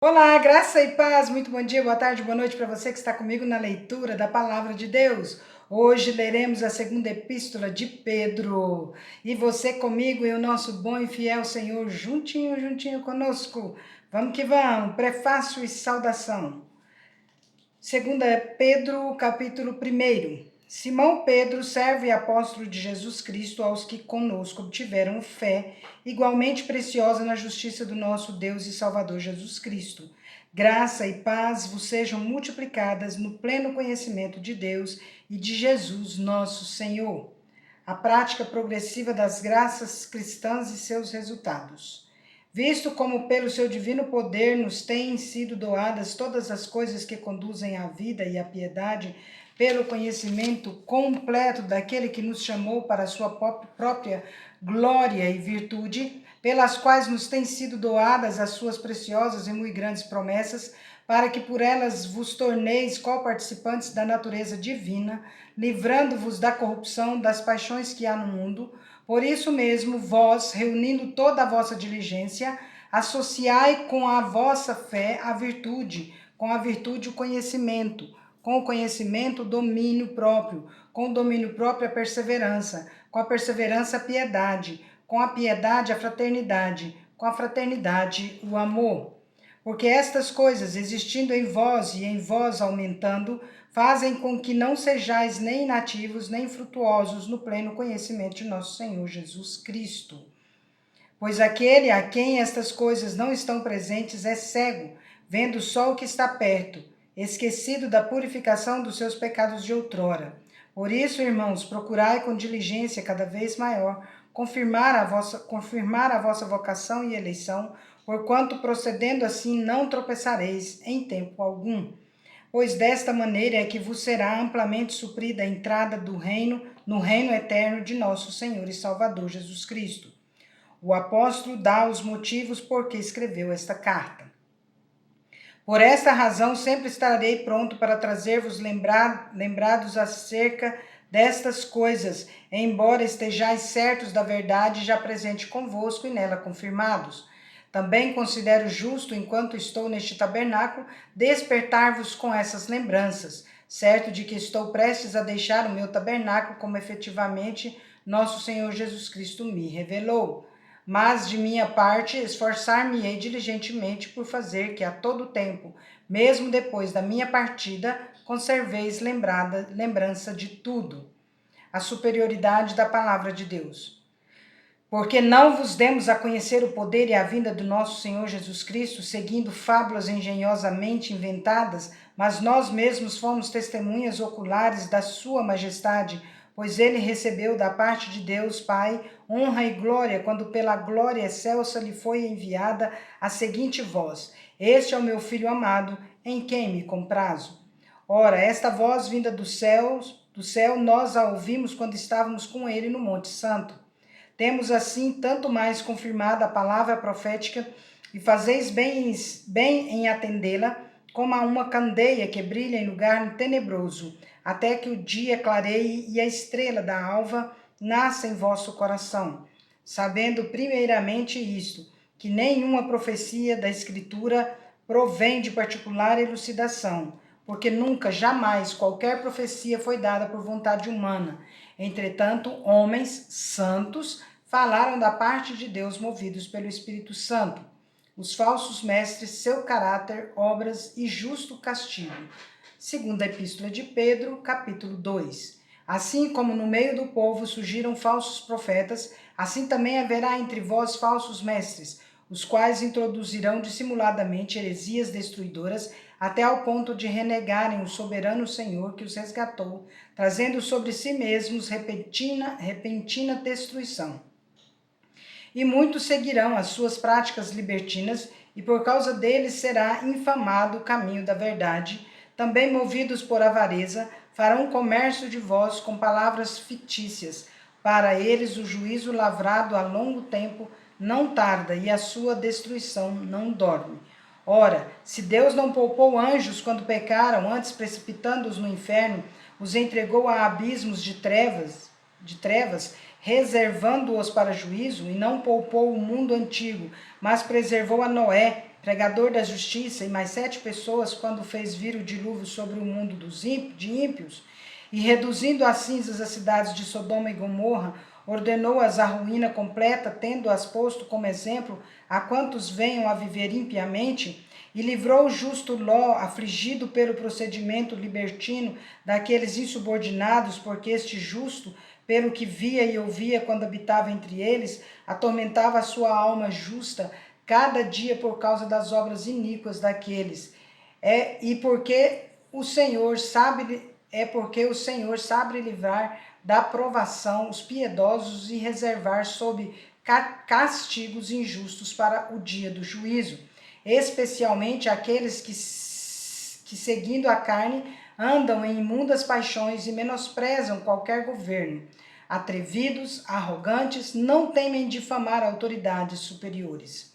Olá, graça e paz, muito bom dia, boa tarde, boa noite para você que está comigo na leitura da Palavra de Deus. Hoje leremos a segunda epístola de Pedro. E você comigo e o nosso bom e fiel Senhor juntinho conosco. Vamos que vamos, prefácio e saudação. Segunda Pedro, capítulo 1. Simão Pedro, servo e apóstolo de Jesus Cristo, aos que conosco obtiveram fé, igualmente preciosa na justiça do nosso Deus e Salvador Jesus Cristo. Graça e paz vos sejam multiplicadas no pleno conhecimento de Deus e de Jesus, nosso Senhor. A prática progressiva das graças cristãs e seus resultados. Visto como pelo seu divino poder nos têm sido doadas todas as coisas que conduzem à vida e à piedade, pelo conhecimento completo daquele que nos chamou para a sua própria glória e virtude, pelas quais nos têm sido doadas as suas preciosas e muito grandes promessas, para que por elas vos torneis co-participantes da natureza divina, livrando-vos da corrupção das paixões que há no mundo. Por isso mesmo, vós, reunindo toda a vossa diligência, associai com a vossa fé a virtude, com a virtude o conhecimento, com o conhecimento o domínio próprio, com o domínio próprio a perseverança, com a perseverança a piedade, com a piedade a fraternidade, com a fraternidade o amor. Porque estas coisas, existindo em vós e em vós aumentando, fazem com que não sejais nem inativos, nem frutuosos no pleno conhecimento de nosso Senhor Jesus Cristo. Pois aquele a quem estas coisas não estão presentes é cego, vendo só o que está perto, esquecido da purificação dos seus pecados de outrora. Por isso, irmãos, procurai com diligência cada vez maior confirmar a vossa vocação e eleição, porquanto procedendo assim não tropeçareis em tempo algum. Pois desta maneira é que vos será amplamente suprida a entrada do reino, no reino eterno de nosso Senhor e Salvador Jesus Cristo. O apóstolo dá os motivos por que escreveu esta carta. Por esta razão sempre estarei pronto para trazer-vos lembrados acerca destas coisas, embora estejais certos da verdade já presente convosco e nela confirmados. Também considero justo, enquanto estou neste tabernáculo, despertar-vos com essas lembranças, certo de que estou prestes a deixar o meu tabernáculo, como efetivamente nosso Senhor Jesus Cristo me revelou. Mas, de minha parte, esforçar-me-ei diligentemente por fazer que a todo tempo, mesmo depois da minha partida, conserveis lembrança de tudo. A superioridade da palavra de Deus. Porque não vos demos a conhecer o poder e a vinda do nosso Senhor Jesus Cristo, seguindo fábulas engenhosamente inventadas, mas nós mesmos fomos testemunhas oculares da sua majestade, pois ele recebeu da parte de Deus Pai honra e glória, quando pela glória excelsa lhe foi enviada a seguinte voz: Este é o meu Filho amado, em quem me comprazo. Ora, esta voz vinda do céu, nós a ouvimos quando estávamos com ele no Monte Santo. Temos assim tanto mais confirmada a palavra profética, e fazeis bem em atendê-la, como a uma candeia que brilha em lugar tenebroso, até que o dia clareie e a estrela da alva nasça em vosso coração. Sabendo primeiramente isto, que nenhuma profecia da Escritura provém de particular elucidação, porque nunca, jamais, qualquer profecia foi dada por vontade humana. Entretanto, homens santos falaram da parte de Deus movidos pelo Espírito Santo. Os falsos mestres, seu caráter, obras e justo castigo. Segunda Epístola de Pedro, capítulo 2. Assim como no meio do povo surgiram falsos profetas, assim também haverá entre vós falsos mestres, os quais introduzirão dissimuladamente heresias destruidoras, até ao ponto de renegarem o soberano Senhor que os resgatou, trazendo sobre si mesmos repentina destruição. E muitos seguirão as suas práticas libertinas, e por causa deles será infamado o caminho da verdade. Também movidos por avareza, farão comércio de vós com palavras fictícias. Para eles o juízo lavrado há longo tempo não tarda, e a sua destruição não dorme. Ora, se Deus não poupou anjos quando pecaram, antes precipitando-os no inferno, os entregou a abismos de trevas, reservando-os para juízo, e não poupou o mundo antigo, mas preservou a Noé, pregador da justiça, e mais 7 pessoas, quando fez vir o dilúvio sobre o mundo de ímpios, e reduzindo a cinzas as cidades de Sodoma e Gomorra, ordenou-as à ruína completa, tendo-as posto como exemplo a quantos venham a viver impiamente, e livrou o justo Ló, afligido pelo procedimento libertino daqueles insubordinados, porque este justo, pelo que via e ouvia quando habitava entre eles, atormentava a sua alma justa cada dia por causa das obras iníquas daqueles. Porque o Senhor sabe livrar da provação os piedosos e reservar sob castigos injustos para o dia do juízo, especialmente aqueles que seguindo a carne, andam em imundas paixões e menosprezam qualquer governo. Atrevidos, arrogantes, não temem difamar autoridades superiores.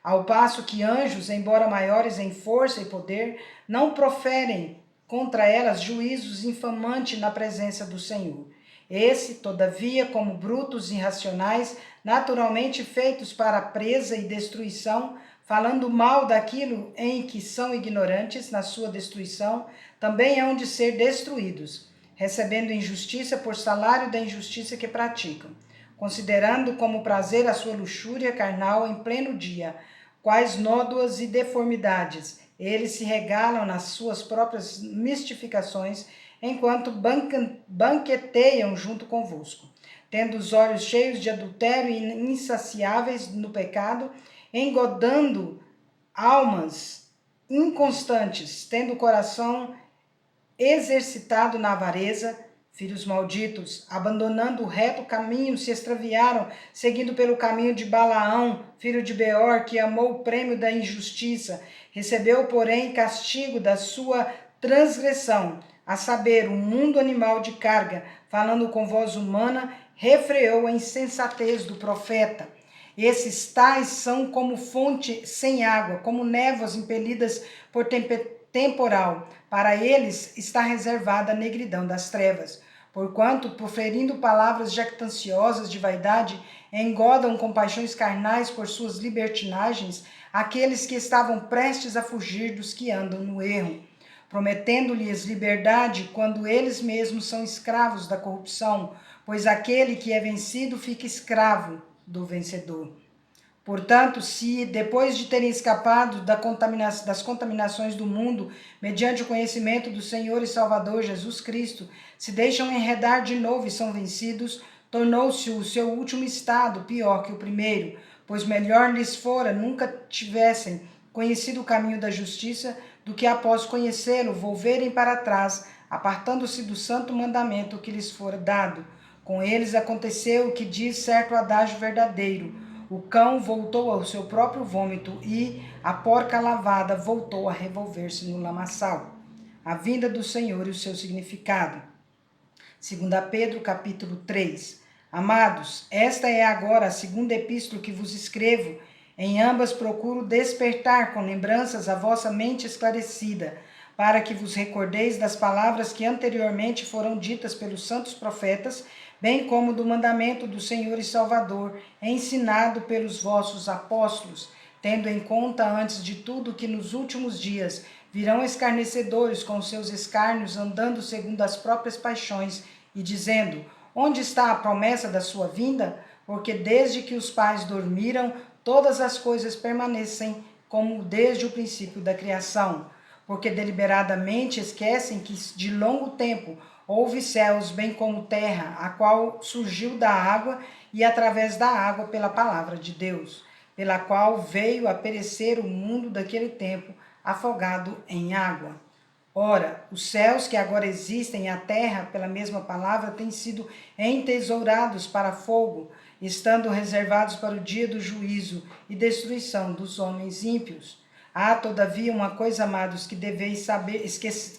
Ao passo que anjos, embora maiores em força e poder, não proferem contra elas juízos infamantes na presença do Senhor. Esse, todavia, como brutos irracionais, naturalmente feitos para presa e destruição, falando mal daquilo em que são ignorantes na sua destruição, também hão de ser destruídos, recebendo injustiça por salário da injustiça que praticam, considerando como prazer a sua luxúria carnal em pleno dia, quais nódoas e deformidades eles se regalam nas suas próprias mistificações, enquanto banqueteiam junto convosco, tendo os olhos cheios de adultério e insaciáveis no pecado, engodando almas inconstantes, tendo o coração exercitado na avareza. Filhos malditos, abandonando o reto caminho, se extraviaram, seguindo pelo caminho de Balaão, filho de Beor, que amou o prêmio da injustiça, recebeu, porém, castigo da sua transgressão, a saber, o mundo animal de carga, falando com voz humana, refreou a insensatez do profeta. Esses tais são como fonte sem água, como névoas impelidas por temporal. Para eles está reservada a negridão das trevas. Porquanto, proferindo palavras jactanciosas de vaidade, engodam com paixões carnais por suas libertinagens aqueles que estavam prestes a fugir dos que andam no erro, prometendo-lhes liberdade quando eles mesmos são escravos da corrupção, pois aquele que é vencido fica escravo do vencedor. Portanto, se depois de terem escapado das contaminações do mundo, mediante o conhecimento do Senhor e Salvador Jesus Cristo, se deixam enredar de novo e são vencidos, tornou-se o seu último estado pior que o primeiro, pois melhor lhes fora nunca tivessem conhecido o caminho da justiça, do que após conhecê-lo volverem para trás, apartando-se do santo mandamento que lhes fora dado. Com eles aconteceu o que diz certo adágio verdadeiro: o cão voltou ao seu próprio vômito e a porca lavada voltou a revolver-se no lamaçal. A vinda do Senhor e o seu significado. 2 Pedro, capítulo 3. Amados, esta é agora a segunda epístola que vos escrevo. Em ambas procuro despertar com lembranças a vossa mente esclarecida, para que vos recordeis das palavras que anteriormente foram ditas pelos santos profetas, bem como do mandamento do Senhor e Salvador, ensinado pelos vossos apóstolos, tendo em conta antes de tudo que nos últimos dias virão escarnecedores com seus escárnios, andando segundo as próprias paixões, e dizendo: onde está a promessa da sua vinda? Porque desde que os pais dormiram, todas as coisas permanecem como desde o princípio da criação. Porque deliberadamente esquecem que de longo tempo houve céus, bem como terra, a qual surgiu da água e através da água pela palavra de Deus, pela qual veio a perecer o mundo daquele tempo, afogado em água. Ora, os céus que agora existem e a terra, pela mesma palavra, têm sido entesourados para fogo, estando reservados para o dia do juízo e destruição dos homens ímpios. Há, todavia, uma coisa, amados, que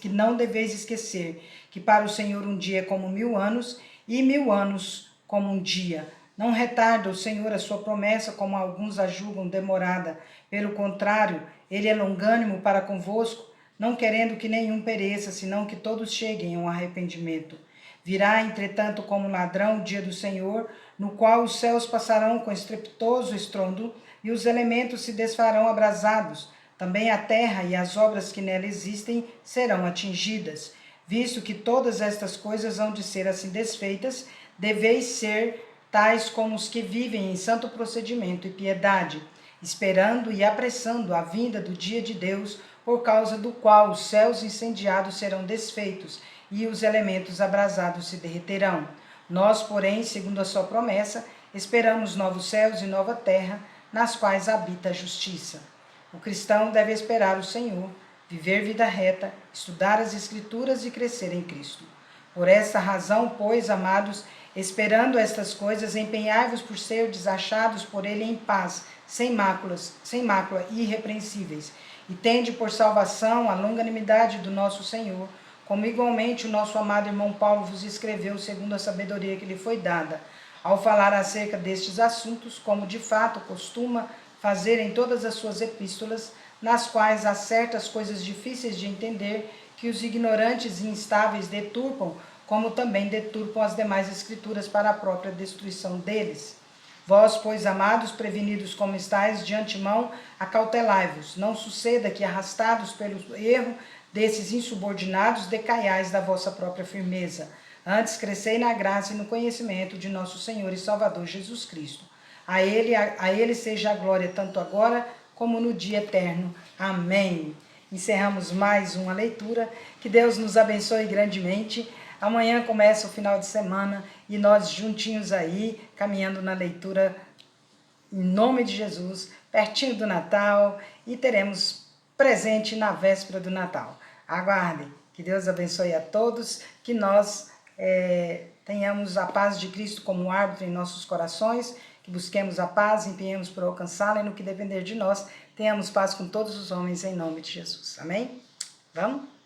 não deveis esquecer, que para o Senhor um dia é como 1000 anos, e 1000 anos como um dia. Não retarda o Senhor a sua promessa, como alguns a julgam demorada. Pelo contrário, ele é longânimo para convosco, não querendo que nenhum pereça, senão que todos cheguem ao arrependimento. Virá, entretanto, como ladrão o dia do Senhor, no qual os céus passarão com estrepitoso estrondo, e os elementos se desfarão abrasados, também a terra e as obras que nela existem serão atingidas. Visto que todas estas coisas hão de ser assim desfeitas, deveis ser tais como os que vivem em santo procedimento e piedade, esperando e apressando a vinda do dia de Deus, por causa do qual os céus incendiados serão desfeitos e os elementos abrasados se derreterão. Nós, porém, segundo a sua promessa, esperamos novos céus e nova terra, nas quais habita a justiça. O cristão deve esperar o Senhor, viver vida reta, estudar as Escrituras e crescer em Cristo. Por esta razão, pois, amados, esperando estas coisas, empenhai-vos por ser achados por ele em paz, sem mácula, irrepreensíveis, e tende por salvação a longanimidade do nosso Senhor, como igualmente o nosso amado irmão Paulo vos escreveu segundo a sabedoria que lhe foi dada, ao falar acerca destes assuntos, como de fato costuma fazer em todas as suas epístolas, nas quais há certas coisas difíceis de entender, que os ignorantes e instáveis deturpam, como também deturpam as demais escrituras para a própria destruição deles. Vós, pois, amados, prevenidos como estáis, de antemão, acautelai-vos, não suceda que, arrastados pelo erro desses insubordinados, decaiais da vossa própria firmeza. Antes, crescei na graça e no conhecimento de nosso Senhor e Salvador Jesus Cristo. A ele seja a glória tanto agora como no dia eterno. Amém. Encerramos mais uma leitura. Que Deus nos abençoe grandemente. Amanhã começa o final de semana e nós juntinhos aí, caminhando na leitura em nome de Jesus, pertinho do Natal, e teremos presente na véspera do Natal. Aguardem. Que Deus abençoe a todos, que nós tenhamos a paz de Cristo como árbitro em nossos corações, que busquemos a paz, empenhemos por alcançá-la e no que depender de nós, tenhamos paz com todos os homens em nome de Jesus. Amém? Vamos?